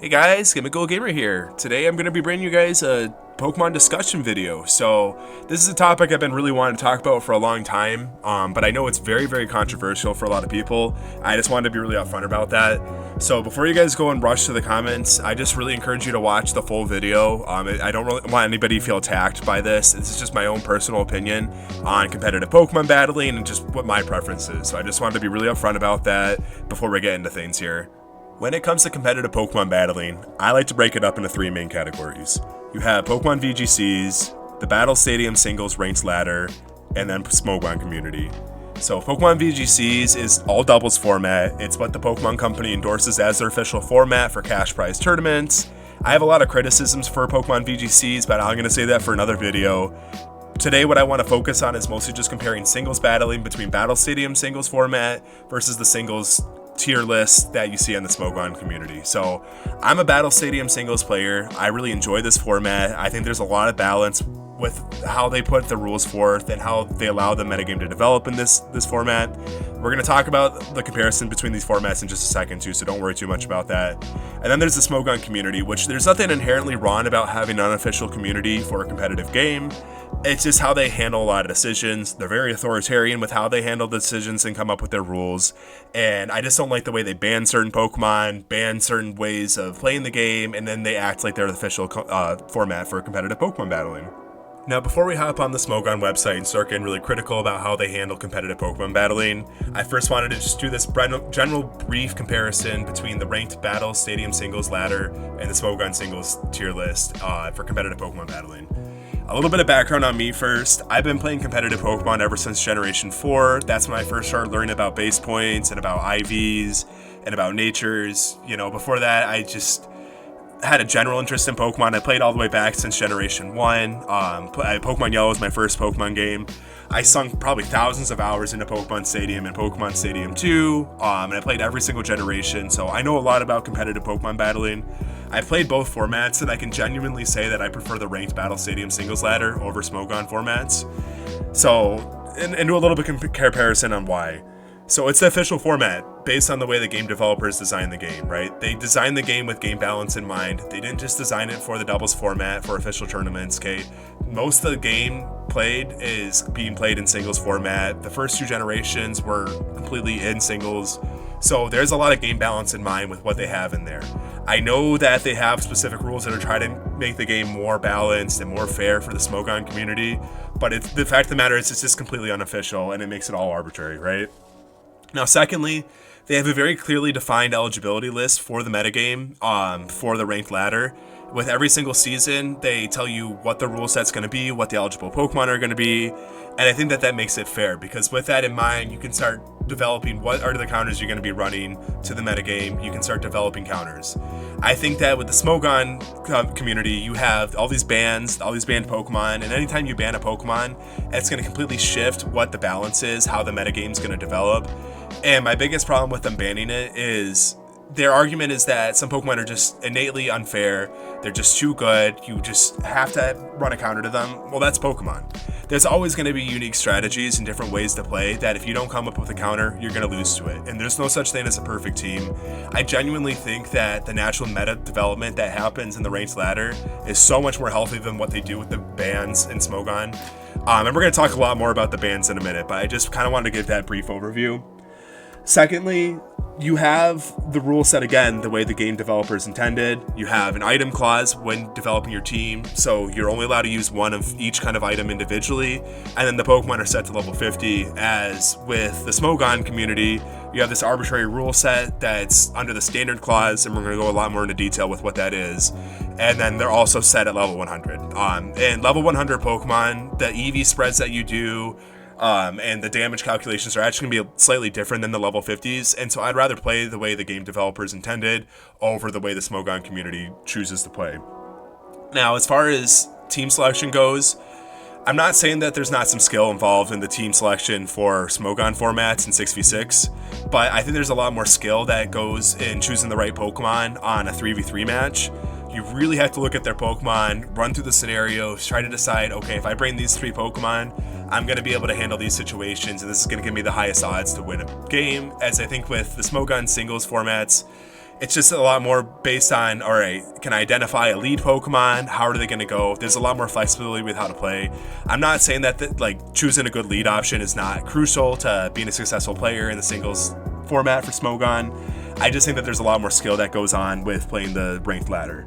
Hey guys, Chemical Gamer here. Today I'm going to be bringing you guys a Pokemon discussion video. So this is a topic I've been really wanting to talk about for a long time, but I know it's very controversial for a lot of people. I just wanted to be really upfront about that. So before you guys go and rush to the comments, I just really encourage you to watch the full video. I don't really want anybody to feel attacked by this. This is just my own personal opinion on competitive Pokemon battling and just what my preference is. So I just wanted to be really upfront about that before we get into things here. When it comes to competitive Pokemon battling, I like to break it up into three main categories. You have Pokemon VGCs, the Battle Stadium Singles Ranked Ladder, and then Smogon Community. So Pokemon VGCs is all doubles format. It's what the Pokemon Company endorses as their official format for cash prize tournaments. I have a lot of criticisms for Pokemon VGCs, but I'm going to say that for another video. Today what I want to focus on is mostly just comparing singles battling between Battle Stadium Singles format versus the singles tier list that you see on the Smogon Community. So I'm a Battle Stadium Singles player. I really enjoy this format. I think there's a lot of balance with how they put the rules forth and how they allow the metagame to develop in this format. We're going to talk about the comparison between these formats in just a second too, so don't worry too much about that. And then there's the Smogon Community, which there's nothing inherently wrong about having an unofficial community for a competitive game. It's just how they handle a lot of decisions. They're very authoritarian with how they handle decisions and come up with their rules. And I just don't like the way they ban certain Pokemon, ban certain ways of playing the game, and then they act like they're the official format for competitive Pokemon battling. Now, before we hop on the Smogon website and start getting really critical about how they handle competitive Pokemon battling, I first wanted to just do this general brief comparison between the ranked Battle Stadium Singles Ladder and the Smogon Singles tier list for competitive Pokemon battling. A little bit of background on me first. I've been playing competitive Pokemon ever since Generation 4. That's when I first started learning about base points and about IVs and about natures. You know, before that, I just had a general interest in Pokemon. I played all the way back since Generation 1. Pokemon Yellow was my first Pokemon game. I sunk probably thousands of hours into Pokemon Stadium and Pokemon Stadium 2, and I played every single generation, so I know a lot about competitive Pokemon battling. I've played both formats, and I can genuinely say that I prefer the ranked Battle Stadium Singles Ladder over Smogon formats. So, and do a little bit of comparison on why. So it's the official format based on the way the game developers design the game, right? They designed the game with game balance in mind. They didn't just design it for the doubles format for official tournaments, okay? Most of the game played is being played in singles format. The first two generations were completely in singles. So there's a lot of game balance in mind with what they have in there. I know that they have specific rules that are trying to make the game more balanced and more fair for the Smogon community, but the fact of the matter is it's just completely unofficial and it makes it all arbitrary, right? Now, secondly, they have a very clearly defined eligibility list for the metagame for the ranked ladder. With every single season, they tell you what the rule set's going to be, what the eligible Pokemon are going to be, and I think that makes it fair, because with that in mind, you can start developing what are the counters you're going to be running to the metagame. You can start developing counters. I think that with the Smogon community, you have all these banned Pokemon, and anytime you ban a Pokemon, it's going to completely shift what the balance is, how the metagame's going to develop. And my biggest problem with them banning it is their argument is that some Pokemon are just innately unfair. They're just too good. You just have to run a counter to them. Well, that's Pokemon. There's always going to be unique strategies and different ways to play that if you don't come up with a counter, you're going to lose to it. And there's no such thing as a perfect team. I genuinely think that the natural meta development that happens in the ranked ladder is so much more healthy than what they do with the bans in Smogon. And we're going to talk a lot more about the bans in a minute, but I just kind of wanted to give that brief overview. Secondly, you have the rule set again the way the game developers intended. You have an item clause when developing your team, so you're only allowed to use one of each kind of item individually, and then the Pokemon are set to level 50. As with the Smogon community, you have this arbitrary rule set that's under the standard clause, and we're going to go a lot more into detail with what that is. And then they're also set at level 100. And level 100 Pokemon, the EV spreads that you do, and the damage calculations are actually going to be slightly different than the level 50s, and so I'd rather play the way the game developers intended over the way the Smogon community chooses to play. Now, as far as team selection goes, I'm not saying that there's not some skill involved in the team selection for Smogon formats in 6v6, but I think there's a lot more skill that goes in choosing the right Pokemon on a 3v3 match. You really have to look at their Pokemon, run through the scenarios, try to decide, okay, if I bring these three Pokemon, I'm going to be able to handle these situations, and this is going to give me the highest odds to win a game. As I think with the Smogon singles formats, It's just a lot more based on, all right, can I identify a lead Pokemon? How are they going to go? There's a lot more flexibility with how to play. I'm not saying that like choosing a good lead option is not crucial to being a successful player in the singles format for Smogon. I just think that there's a lot more skill that goes on with playing the ranked ladder.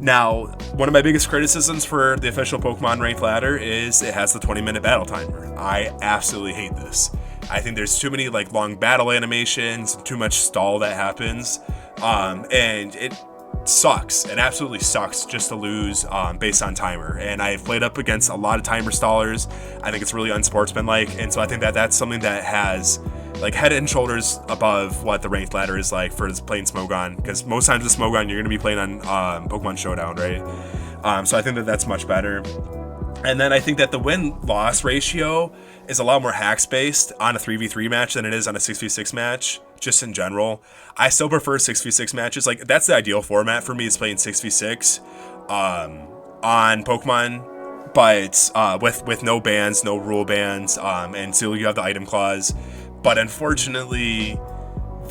Now, one of my biggest criticisms for the official Pokemon ranked ladder is it has the 20-minute battle timer. I absolutely hate this. I think there's too many like long battle animations, too much stall that happens, and it sucks. It absolutely sucks just to lose based on timer. And I've played up against a lot of timer stallers. I think it's really unsportsmanlike, and so I think that that's something that has like head and shoulders above what the ranked ladder is like for playing Smogon, because most times with Smogon you're going to be playing on Pokemon Showdown, right? So I think that that's much better. And then I think that the win-loss ratio is a lot more hacks based on a 3v3 match than it is on a 6v6 match, just in general. I still prefer 6v6 matches. Like, that's the ideal format for me, is playing 6v6 on Pokemon, but with no bans, no rule bans, and still you have the item clause. But unfortunately, with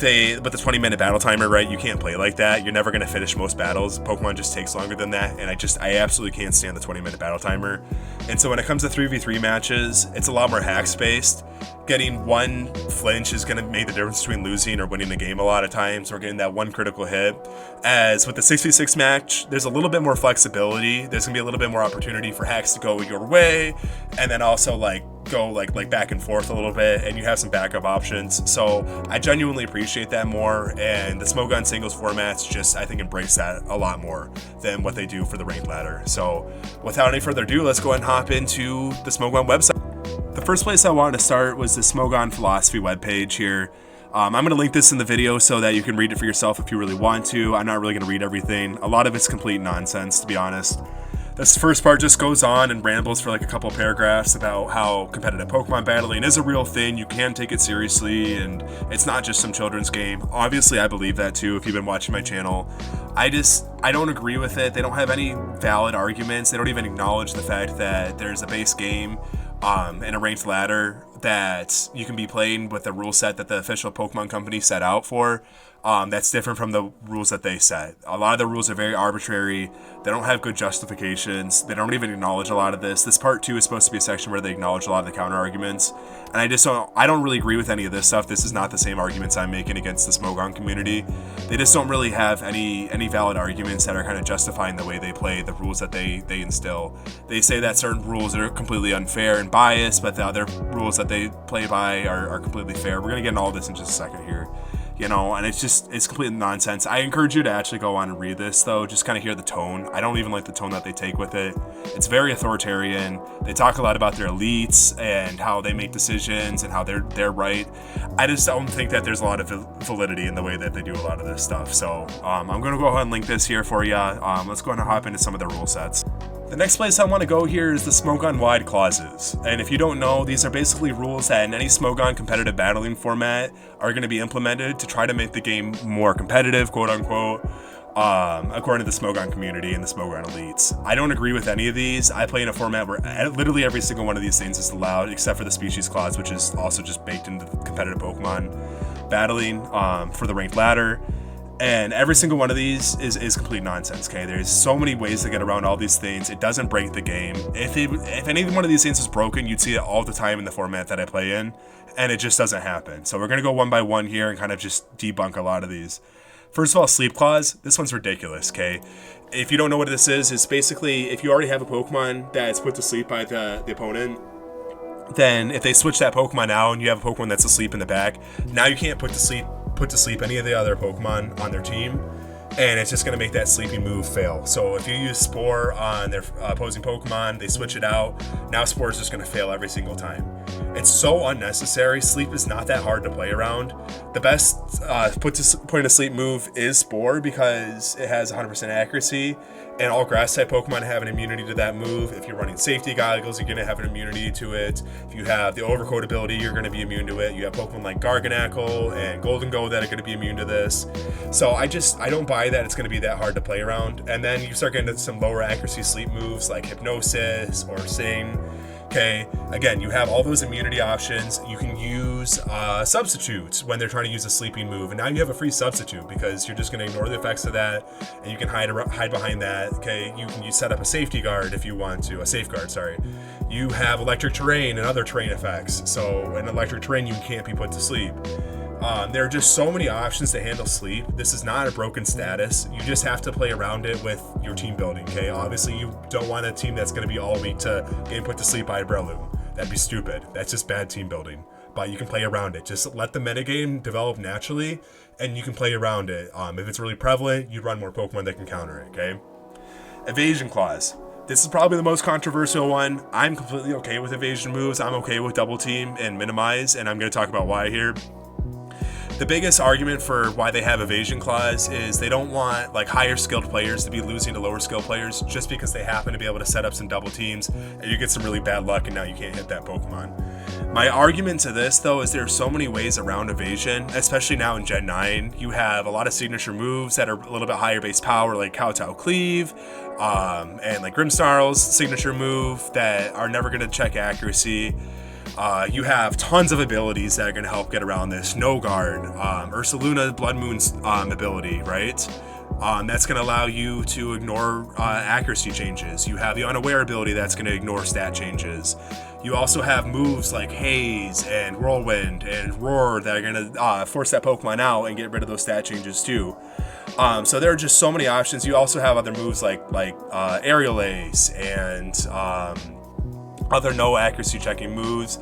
the 20-minute battle timer, right, you can't play like that. You're never going to finish most battles. Pokemon just takes longer than that, and I absolutely can't stand the 20-minute battle timer. And so when it comes to 3v3 matches, it's a lot more hacks based. Getting one flinch is going to make the difference between losing or winning the game a lot of times, or getting that one critical hit. As with the 6v6 match, there's a little bit more flexibility. There's going to be a little bit more opportunity for hacks to go your way, and then also like go like back and forth a little bit, and you have some backup options. So I genuinely appreciate that more, and the Smogon singles formats just, I think, embrace that a lot more than what they do for the ranked ladder. So without any further ado, let's go ahead and hop into the Smogon website. The first place I wanted to start was the Smogon Philosophy webpage here. I'm going to link this in the video so that you can read it for yourself if you really want to. I'm not really going to read everything. A lot of it's complete nonsense, to be honest. This first part just goes on and rambles for like a couple paragraphs about how competitive Pokemon battling is a real thing. You can take it seriously, and it's not just some children's game. Obviously, I believe that too if you've been watching my channel. I don't agree with it. They don't have any valid arguments. They don't even acknowledge the fact that there's a base game and a ranked ladder that you can be playing with the rule set that the official Pokemon company set out for. That's different from the rules that they set. A lot of the rules are very arbitrary. They don't have good justifications. They don't even acknowledge a lot of this. This part 2 is supposed to be a section where they acknowledge a lot of the counter arguments. And I don't really agree with any of this stuff. This is not the same arguments I'm making against the Smogon community. They just don't really have any valid arguments that are kind of justifying the way they play, the rules that they instill. They say that certain rules are completely unfair and biased, but the other rules that they play by are completely fair. We're going to get into all this in just a second here. And it's complete nonsense. I encourage you to actually go on and read this, though. Just kind of hear the tone. I don't even like the tone that they take with it. It's very authoritarian. They talk a lot about their elites and how they make decisions and how they're right. I just don't think that there's a lot of validity in the way that they do a lot of this stuff. So I'm going to go ahead and link this here for you. Let's go ahead and hop into some of the rule sets. The next place I want to go here is the Smogon wide clauses. And if you don't know, these are basically rules that in any Smogon competitive battling format are going to be implemented to try to make the game more competitive, quote unquote, according to the Smogon community and the Smogon elites. I don't agree with any of these. I play in a format where literally every single one of these things is allowed, except for the species clause, which is also just baked into the competitive Pokemon battling for the ranked ladder. And every single one of these is complete nonsense, okay? There's so many ways to get around all these things. It doesn't break the game. If any one of these things is broken, you'd see it all the time in the format that I play in, and it just doesn't happen. So we're going to go one by one here and kind of just debunk a lot of these. First of all, sleep clause. This one's ridiculous, okay? If you don't know what this is, it's basically if you already have a Pokemon that's put to sleep by the opponent, then if they switch that Pokemon out and you have a Pokemon that's asleep in the back, now you can't put to sleep any of the other Pokemon on their team, and it's just going to make that sleeping move fail. So if you use Spore on their opposing Pokemon, they switch it out, now Spore is just going to fail every single time. It's so unnecessary. Sleep is not that hard to play around. The best point to sleep move is Spore because it has 100% accuracy, and all grass type Pokemon have an immunity to that move. If you're running safety goggles, you're going to have an immunity to it. If you have the overcoat ability, you're going to be immune to it. You have Pokemon like Garganacl and Golden Go that are going to be immune to this. So I don't buy that it's going to be that hard to play around. And then you start getting into some lower accuracy sleep moves like Hypnosis or Sing. Okay, again, you have all those immunity options. You can use substitutes when they're trying to use a sleeping move, and now you have a free substitute because you're just going to ignore the effects of that, and you can hide behind that. Okay, you set up a safety guard if you want to, a safeguard. Sorry. You have electric terrain and other terrain effects. So in electric terrain, you can't be put to sleep. There are just so many options to handle sleep. This is not a broken status. You just have to play around it with your team building, okay? Obviously, you don't want a team that's going to be all weak to getting put to sleep by a Breloom. That'd be stupid. That's just bad team building. But you can play around it. Just let the metagame develop naturally, and you can play around it. If it's really prevalent, you run more Pokemon that can counter it, okay? Evasion Clause. This is probably the most controversial one. I'm completely okay with evasion moves. I'm okay with double team and minimize, and I'm going to talk about why here. The biggest argument for why they have evasion clause is they don't want like higher skilled players to be losing to lower skilled players just because they happen to be able to set up some double teams and you get some really bad luck and now you can't hit that Pokemon. My argument to this though is there are so many ways around evasion, especially now in Gen 9. You have a lot of signature moves that are a little bit higher base power like Kowtow Cleave and like Grimmsnarl's signature move that are never going to check accuracy. You have tons of abilities that are going to help get around this. No Guard, Ursaluna Blood Moon's ability, right? That's going to allow you to ignore accuracy changes. You have the Unaware ability that's going to ignore stat changes. You also have moves like Haze and Whirlwind and Roar that are going to force that Pokemon out and get rid of those stat changes too. So there are just so many options. You also have other moves like Aerial Ace and other no accuracy checking moves.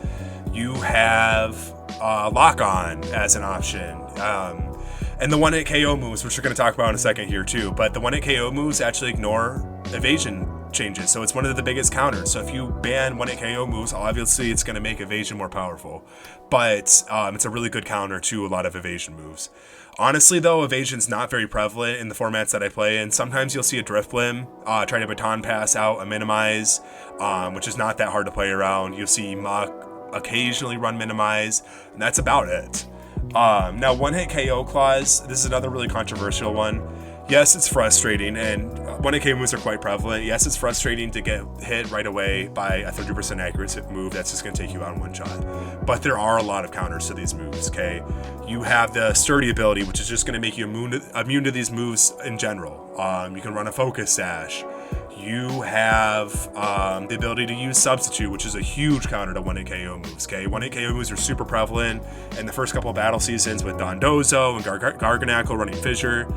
You have Lock On as an option. And the 1-hit KO moves, which we're going to talk about in a second here too. But the 1-hit KO moves actually ignore evasion changes. So it's one of the biggest counters. So if you ban 1-hit KO moves, obviously it's going to make evasion more powerful. But it's a really good counter to a lot of evasion moves. Honestly, though, evasion's not very prevalent in the formats that I play in. Sometimes you'll see a Drifblim try to baton pass out a minimize, which is not that hard to play around. You'll see Mach occasionally run minimize, and that's about it. Now, 1-hit KO clause, this is another really controversial one. Yes, it's frustrating, and 1-hit KO moves are quite prevalent. Yes, it's frustrating to get hit right away by a 30% accuracy move that's just going to take you out in one shot. But there are a lot of counters to these moves, okay? You have the Sturdy ability, which is just going to make you immune to these moves in general. You can run a Focus Sash. You have the ability to use Substitute, which is a huge counter to 1-hit KO moves, okay? 1-hit KO moves are super prevalent in the first couple of battle seasons with Dondozo and Garganacl running Fissure.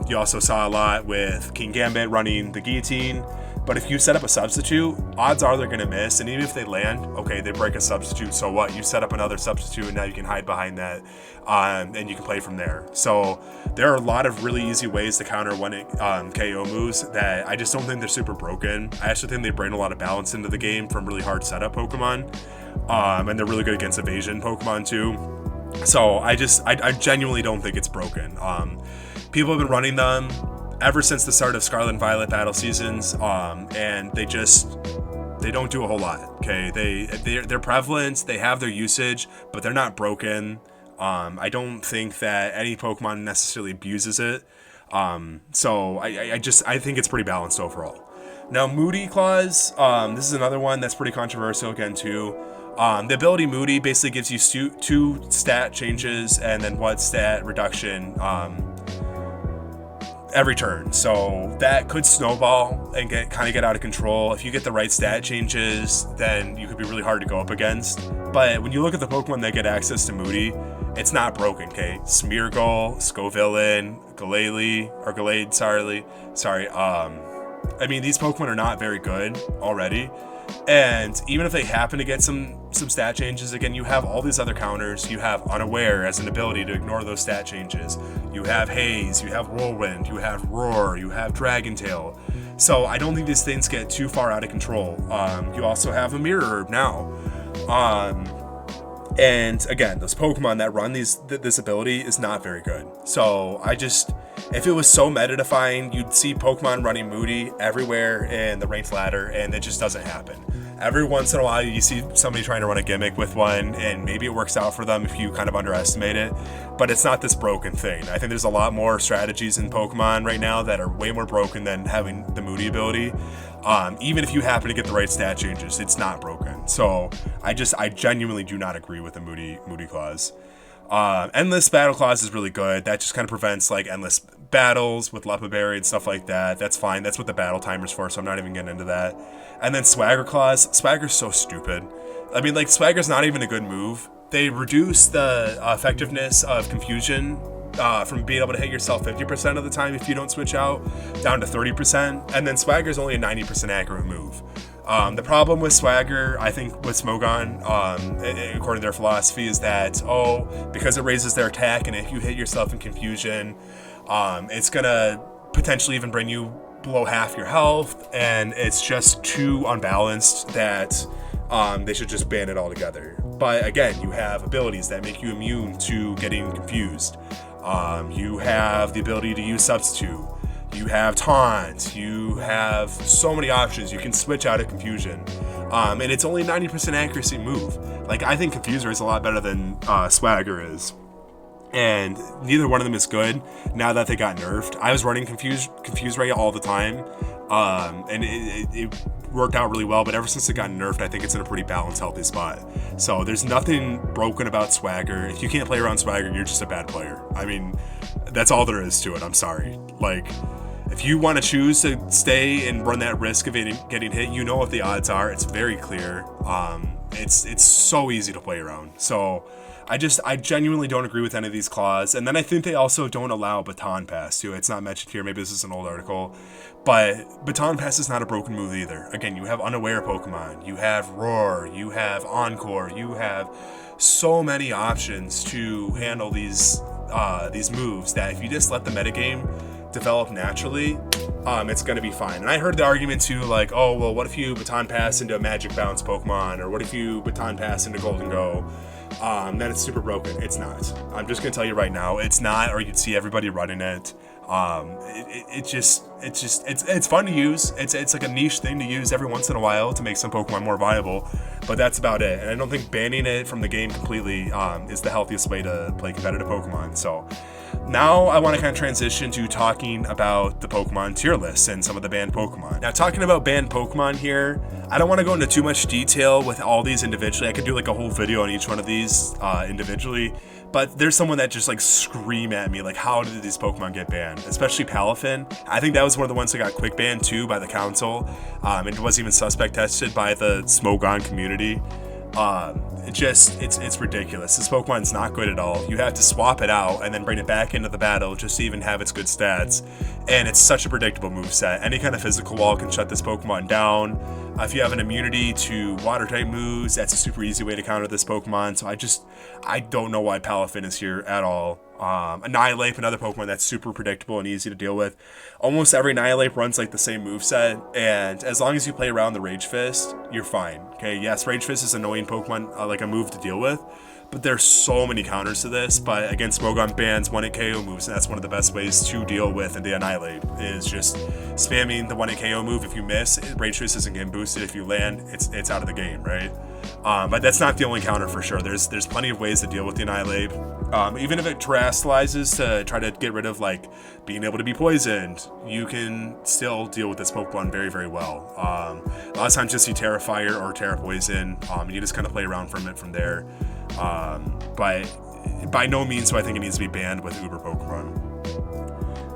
You also saw a lot with King Gambit running the Guillotine. But if you set up a substitute, odds are they're going to miss. And even if they land, okay, they break a substitute, so what? You set up another substitute, and now you can hide behind that, and you can play from there. So there are a lot of really easy ways to counter 1-hit KO moves that I just don't think they're super broken. I actually think they bring a lot of balance into the game from really hard setup Pokemon. And they're really good against evasion Pokemon too. So I genuinely don't think it's broken. People have been running them ever since the start of Scarlet and Violet battle seasons, and they don't do a whole lot. Okay, they're prevalent, they have their usage, but they're not broken. I don't think that any Pokemon necessarily abuses it. So I think it's pretty balanced overall. Now, Moody Clause, this is another one that's pretty controversial again too. The ability Moody basically gives you two stat changes and then one stat reduction every turn, so that could snowball and get out of control. If you get the right stat changes, then you could be really hard to go up against. But when you look at the Pokemon that get access to Moody, it's not broken, okay? Smeargle, Scovillain, Gallade, sorry. I mean, these Pokemon are not very good already. And even if they happen to get some stat changes, again, you have all these other counters. You have Unaware as an ability to ignore those stat changes. You have Haze, you have Whirlwind, you have Roar, you have Dragon Tail. So I don't think these things get too far out of control. You also have a Mirror Herb now. And again, those Pokemon that run this ability is not very good. So if it was so meta-defying, you'd see Pokemon running Moody everywhere in the ranked ladder, and it just doesn't happen. Every once in a while, you see somebody trying to run a gimmick with one, and maybe it works out for them if you kind of underestimate it, but it's not this broken thing. I think there's a lot more strategies in Pokemon right now that are way more broken than having the Moody ability. Even if you happen to get the right stat changes, it's not broken. So I genuinely do not agree with the Moody clause. Endless battle clause is really good. That just kind of prevents like endless battles with Lepa Berry and stuff like that. That's fine. That's what the battle timer's for, so I'm not even getting into that. And then Swagger clause. Swagger's so stupid. I mean, like, Swagger's not even a good move. They reduce the effectiveness of confusion from being able to hit yourself 50% of the time if you don't switch out down to 30%. And then Swagger's only a 90% accurate move. The problem with Swagger, I think, with Smogon, according to their philosophy, is that, because it raises their attack, and if you hit yourself in confusion, it's going to potentially even bring you below half your health, and it's just too unbalanced that they should just ban it altogether. But again, you have abilities that make you immune to getting confused. You have the ability to use Substitute. You have Taunt. You have so many options. You can switch out of Confusion. And it's only 90% accuracy move. Like, I think Confuser is a lot better than Swagger is. And neither one of them is good now that they got nerfed. I was running Confuse Ray all the time. And it worked out really well, but ever since it got nerfed, I think it's in a pretty balanced, healthy spot. So there's nothing broken about Swagger. If you can't play around Swagger, you're just a bad player. I mean, that's all there is to it. I'm sorry. Like, if you want to choose to stay and run that risk of getting hit, you know what the odds are. It's very clear. It's so easy to play around. So I genuinely don't agree with any of these clauses. And then I think they also don't allow Baton Pass too. It's not mentioned here. Maybe this is an old article. But Baton Pass is not a broken move either. Again, you have Unaware Pokemon. You have Roar. You have Encore. You have so many options to handle these moves that if you just let the metagame develop naturally, it's going to be fine. And I heard the argument too, like, oh, well, what if you Baton Pass into a Magic Bounce Pokemon? Or what if you Baton Pass into Golden Go? Then it's super broken. It's not. I'm just going to tell you right now, it's not, or you'd see everybody running it. It's fun to use. It's like a niche thing to use every once in a while to make some Pokemon more viable, but that's about it. And I don't think banning it from the game completely is the healthiest way to play competitive Pokemon. So now I want to kind of transition to talking about the Pokemon tier lists and some of the banned Pokemon. Now, talking about banned Pokemon here, I don't want to go into too much detail with all these individually. I could do like a whole video on each one of these individually. But there's someone that just like scream at me, like, how did these Pokemon get banned? Especially Palafin. I think that was one of the ones that got quick banned too by the council. It wasn't even suspect tested by the Smogon community. It's ridiculous. This Pokemon's not good at all. You have to swap it out and then bring it back into the battle just to even have its good stats. And it's such a predictable moveset. Any kind of physical wall can shut this Pokemon down. If you have an immunity to water type moves, that's a super easy way to counter this Pokemon. So I don't know why Palafin is here at all. Annihilate, another Pokemon that's super predictable and easy to deal with. Almost every Annihilate runs like the same moveset, and as long as you play around the Rage Fist, you're fine. Okay, yes, Rage Fist is an annoying Pokemon, like a move to deal with, but there's so many counters to this. But again, Smogon bans 1-hit KO moves, and that's one of the best ways to deal with the Annihilate, is just spamming the 1-hit KO move. If you miss, Rage Fist isn't getting boosted. If you land, it's out of the game, right? But that's not the only counter for sure. There's plenty of ways to deal with the Annihilate. Even if it terastallizes to try to get rid of like being able to be poisoned, you can still deal with this Pokemon very, very well. A lot of times you see Terra Fire or Terra Poison, and you just kind of play around from it from there. But by no means do I think it needs to be banned with Uber Pokemon.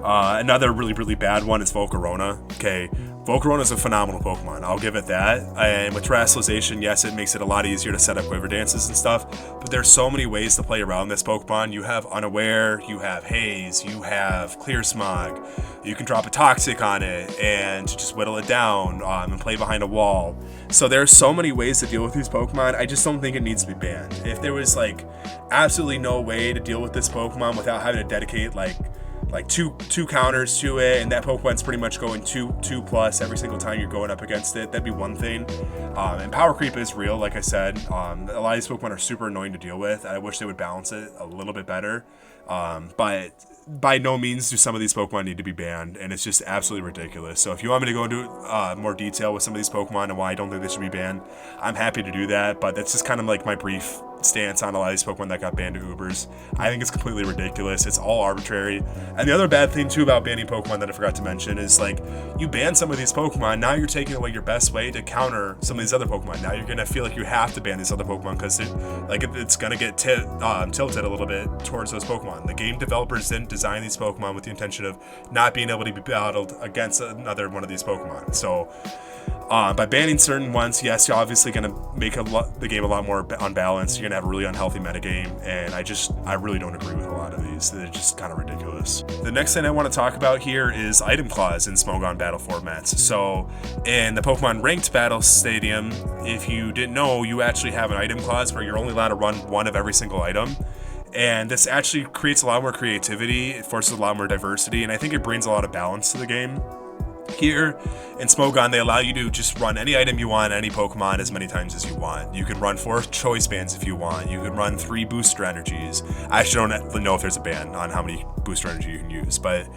Another really, really bad one is Volcarona. Okay, Volcarona is a phenomenal Pokemon, I'll give it that. And with Terastallization, yes, it makes it a lot easier to set up Quiver Dances and stuff, but there's so many ways to play around this Pokemon. You have Unaware, you have Haze, you have Clear Smog. You can drop a Toxic on it and just whittle it down and play behind a wall. So there's so many ways to deal with these Pokemon. I just don't think it needs to be banned. If there was like absolutely no way to deal with this Pokemon without having to dedicate like two counters to it, and that Pokemon's pretty much going 2+ every single time you're going up against it, that'd be one thing. And power creep is real, like I said. A lot of these Pokemon are super annoying to deal with. I wish they would balance it a little bit better. But by no means do some of these Pokemon need to be banned, and it's just absolutely ridiculous. So if you want me to go into more detail with some of these Pokemon and why I don't think they should be banned, I'm happy to do that. But that's just kind of like my brief stance on a lot of these Pokemon that got banned to Ubers. I think it's completely ridiculous. It's all arbitrary. And the other bad thing too about banning Pokemon that I forgot to mention is like you ban some of these Pokemon, now you're taking away your best way to counter some of these other Pokemon. Now you're gonna feel like you have to ban these other Pokemon because it's gonna get tilted a little bit towards those Pokemon. The game developers didn't design these Pokemon with the intention of not being able to be battled against another one of these Pokemon. So by banning certain ones, yes, you're obviously going to make the game a lot more unbalanced. You're going to have a really unhealthy metagame, and I really don't agree with a lot of these. They're just kind of ridiculous. The next thing I want to talk about here is item clause in Smogon battle formats. So in the Pokemon Ranked Battle Stadium, if you didn't know, you actually have an item clause where you're only allowed to run one of every single item. And this actually creates a lot more creativity, it forces a lot more diversity, and I think it brings a lot of balance to the game. Here in Smogon, they allow you to just run any item you want, any Pokemon, as many times as you want. You can run 4 choice bands if you want. You can run 3 booster energies. I actually don't know if there's a ban on how many booster energy you can use, but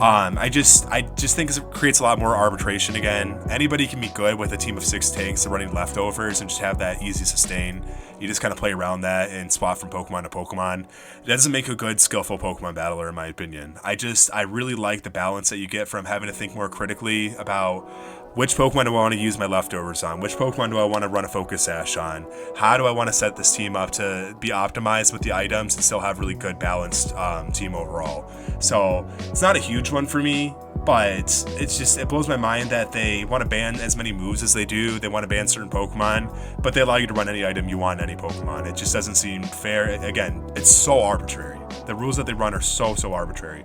I just think it creates a lot more arbitration again. Anybody can be good with a team of 6 tanks and running leftovers and just have that easy sustain. You just kind of play around that and swap from Pokemon to Pokemon. It doesn't make a good, skillful Pokemon battler, in my opinion. I really like the balance that you get from having to think more critically about which Pokemon do I want to use my leftovers on? Which Pokemon do I want to run a Focus Sash on? How do I want to set this team up to be optimized with the items and still have really good balanced team overall? So it's not a huge one for me, but it blows my mind that they want to ban as many moves as they do. They want to ban certain Pokemon, but they allow you to run any item you want, any Pokemon. It just doesn't seem fair. Again, it's so arbitrary. The rules that they run are so arbitrary.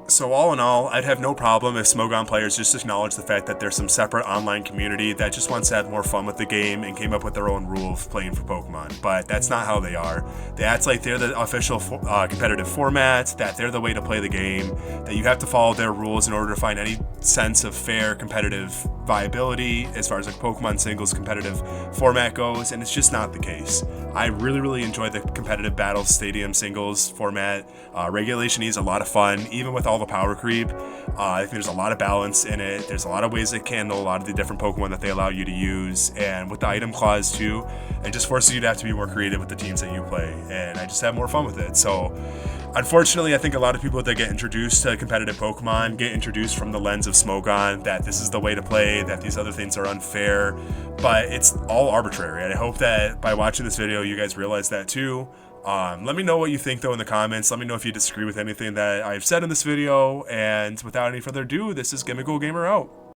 So all in all, I'd have no problem if Smogon players just acknowledge the fact that there's some separate online community that just wants to have more fun with the game and came up with their own rule of playing for Pokemon. But that's not how they are. They act like they're the official competitive format, that they're the way to play the game, that you have to follow their rules in order to find any sense of fair competitive viability as far as like Pokemon singles competitive format goes, and it's just not the case. I really enjoy the competitive battle stadium singles format. Regulation E is a lot of fun, even with all the power creep. I think there's a lot of balance in it. There's a lot of ways to handle a lot of the different Pokemon that they allow you to use, and with the item clause too, it just forces you to have to be more creative with the teams that you play, and I just have more fun with it. So unfortunately, I think a lot of people that get introduced to competitive Pokemon get introduced from the lens of Smogon, that this is the way to play, that these other things are unfair, but it's all arbitrary. And I hope that by watching this video, you guys realize that too. Let me know what you think though in the comments. Let me know if you disagree with anything that I've said in this video. And without any further ado, this is Gimmickle Gamer out.